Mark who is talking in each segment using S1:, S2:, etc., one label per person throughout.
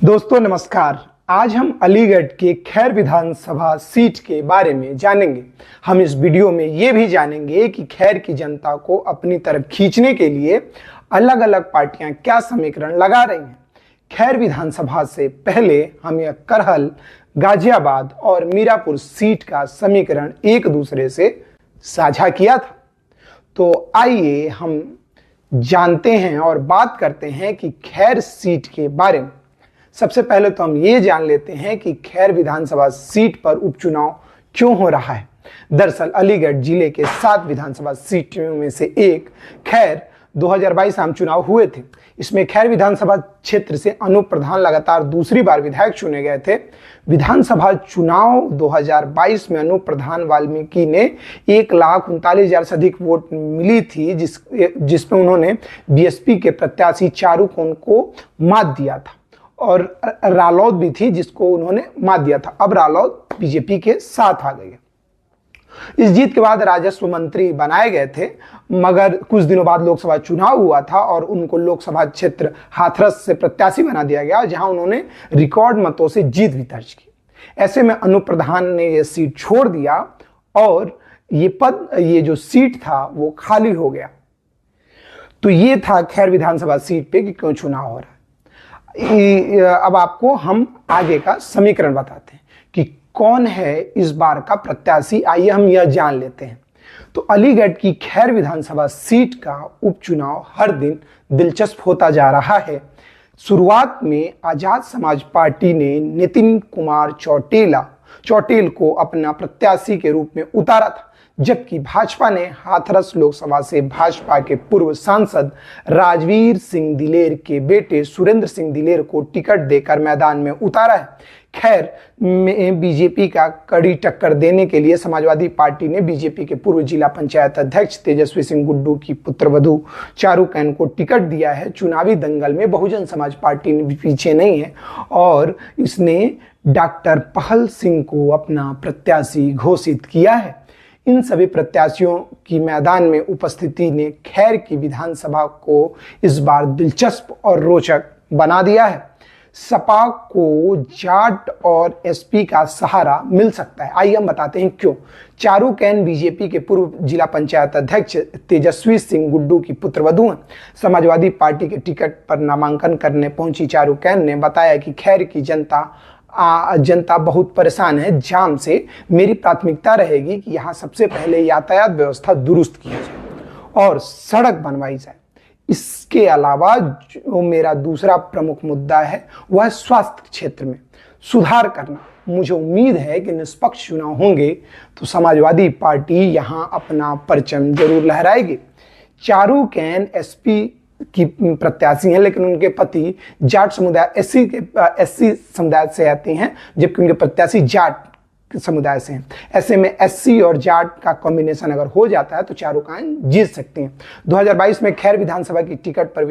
S1: दोस्तों नमस्कार। आज हम अलीगढ़ के खैर विधानसभा सीट के बारे में जानेंगे। हम इस वीडियो में ये भी जानेंगे कि खैर की जनता को अपनी तरफ खींचने के लिए अलग अलग पार्टियां क्या समीकरण लगा रही हैं। खैर विधानसभा से पहले हम यह करहल, गाजियाबाद और मीरापुर सीट का समीकरण एक दूसरे से साझा किया था। तो आइए हम जानते हैं और बात करते हैं कि खैर सीट के बारे में। सबसे पहले तो हम ये जान लेते हैं कि खैर विधानसभा सीट पर उपचुनाव क्यों हो रहा है। दरअसल अलीगढ़ जिले के 7 विधानसभा सीटों में से एक खैर 2022 आम चुनाव हुए थे। इसमें खैर विधानसभा क्षेत्र से अनूप प्रधान लगातार दूसरी बार विधायक चुने गए थे। विधानसभा चुनाव 2022 में अनूप प्रधान वाल्मीकि ने 1,39,000 से अधिक वोट मिली थी, जिसमें उन्होंने बीएसपी के प्रत्याशी चारू कोन को मात दिया था और रालोद भी थी जिसको उन्होंने मात दिया था। अब रालोद बीजेपी के साथ आ गई है। इस जीत के बाद राजस्व मंत्री बनाए गए थे, मगर कुछ दिनों बाद लोकसभा चुनाव हुआ था और उनको लोकसभा क्षेत्र हाथरस से प्रत्याशी बना दिया गया, जहां उन्होंने रिकॉर्ड मतों से जीत भी दर्ज की। ऐसे में अनूप प्रधान ने यह सीट छोड़ दिया और ये जो सीट था वो खाली हो गया। तो ये था खैर विधानसभा सीट पे कि क्यों चुनाव हो रहा है। अब आपको हम आगे का समीकरण बताते हैं कि कौन है इस बार का प्रत्याशी। आइए हम यह जान लेते हैं। तो अलीगढ़ की खैर विधानसभा सीट का उपचुनाव हर दिन दिलचस्प होता जा रहा है। शुरुआत में आजाद समाज पार्टी ने नितिन कुमार चौटेल को अपना प्रत्याशी के रूप में उतारा था, जबकि भाजपा ने हाथरस लोकसभा से भाजपा के पूर्व सांसद राजवीर सिंह दिलेर के बेटे सुरेंद्र सिंह दिलेर को टिकट देकर मैदान में उतारा है। खैर में बीजेपी का कड़ी टक्कर देने के लिए समाजवादी पार्टी ने बीजेपी के पूर्व जिला पंचायत अध्यक्ष तेजस्वी सिंह गुड्डू की पुत्रवधू चारू कैन को टिकट दिया है। चुनावी दंगल में बहुजन समाज पार्टी ने पीछे नहीं है और इसने डॉक्टर पहल सिंह को अपना प्रत्याशी घोषित किया है। इन सभी प्रत्याशियों की मैदान में उपस्थिति ने खैर की विधानसभा को इस बार दिलचस्प और रोचक बना दिया है। सपा को जाट और एसपी का सहारा मिल सकता है। आइए हम बताते हैं क्यों। चारू कैन बीजेपी के पूर्व जिला पंचायत अध्यक्ष तेजस्वी सिंह गुड्डू की पुत्रवधू हैं। समाजवादी पार्टी के टिकट पर नामांकन करने पहुंची चारू कैन ने बताया कि खैर की जनता बहुत परेशान है जाम से। मेरी प्राथमिकता रहेगी कि यहाँ सबसे पहले यातायात व्यवस्था दुरुस्त की जाए और सड़क बनवाई जाए। इसके अलावा जो मेरा दूसरा प्रमुख मुद्दा है वह है स्वास्थ्य क्षेत्र में सुधार करना। मुझे उम्मीद है कि निष्पक्ष चुनाव होंगे तो समाजवादी पार्टी यहाँ अपना परचम जरूर लहराएगी। चारू कैन एसपी की प्रत्याशी हैं, लेकिन उनके पति जाट समुदाय एससी समुदाय से आते हैं, जबकि उनके प्रत्याशी जाट समुदाय से हैं। ऐसे में एससी और जाट का कॉम्बिनेशन अगर हो जाता है तो चारू कैन जीत सकती हैं। 2022 में खैर विधानसभा की टिकट पर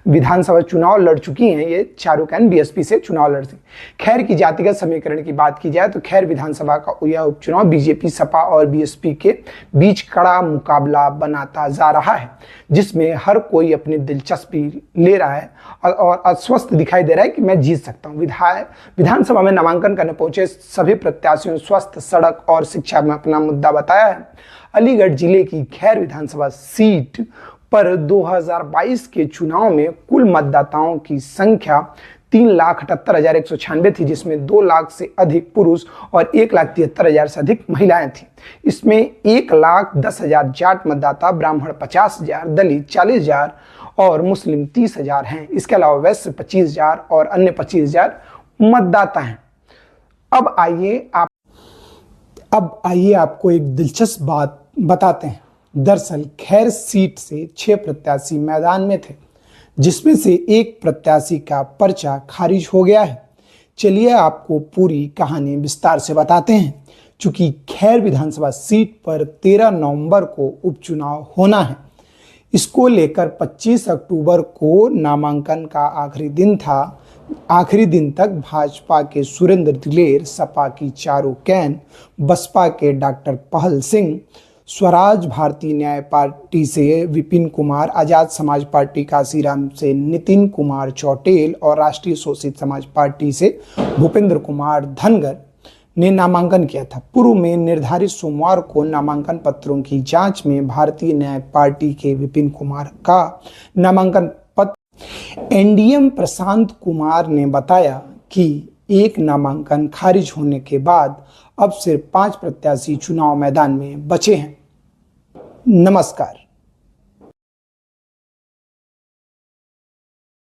S1: विधानसभा चुनाव लड़ चुकी हैं। ये चारू कैन बीएसपी से चुनाव लड़ती। खैर की जातिगत समीकरण की बात की जाए तो खैर विधानसभा का यह उपचुनाव बीजेपी, सपा और बीएसपी के बीच कड़ा मुकाबला बनाता जा रहा है, जिसमें हर कोई अपनी दिलचस्पी ले रहा है और अस्वस्थ दिखाई दे रहा है कि मैं जीत सकता हूँ। विधानसभा में नामांकन करने पहुंचे सभी प्रत्याशियों स्वास्थ्य, सड़क और शिक्षा में अपना मुद्दा बताया है। अलीगढ़ जिले की खैर विधानसभा सीट पर 2022 के चुनाव में कुल मतदाताओं की संख्या 3,78,196 थी, जिसमें 2 लाख से अधिक पुरुष और 1,73,000 से अधिक महिलाएं थीं। इसमें 1,10,000 जाट मतदाता, ब्राह्मण 50,000, दलित 40,000 और मुस्लिम 30,000 हैं। इसके अलावा वैश्य 25,000 और अन्य 25,000 मतदाता हैं। अब आइए आपको एक दिलचस्प बात बताते हैं। दरअसल खैर सीट से 6 प्रत्याशी मैदान में थे, जिसमें से एक प्रत्याशी का पर्चा खारिज हो गया है। चलिए आपको पूरी कहानी विस्तार से बताते हैं। चूंकि खैर विधानसभा सीट पर 13 नवंबर को उपचुनाव होना है, इसको लेकर 25 अक्टूबर को नामांकन का आखिरी दिन था। आखिरी दिन तक भाजपा के सुरेंद्र दिलेर, सपा की चारू कैन, बसपा के डॉक्टर पहल सिंह, स्वराज भारतीय न्याय पार्टी से विपिन कुमार, आजाद समाज पार्टी काशीराम से नितिन कुमार चौटेल और राष्ट्रीय शोषित समाज पार्टी से भूपेंद्र कुमार धनगर ने नामांकन किया था। पूर्व में निर्धारित सोमवार को नामांकन पत्रों की जांच में भारतीय न्याय पार्टी के विपिन कुमार का नामांकन पत्र एनडीएम प्रशांत कुमार ने बताया कि एक नामांकन खारिज होने के बाद अब सिर्फ 5 प्रत्याशी चुनाव मैदान में बचे हैं। नमस्कार।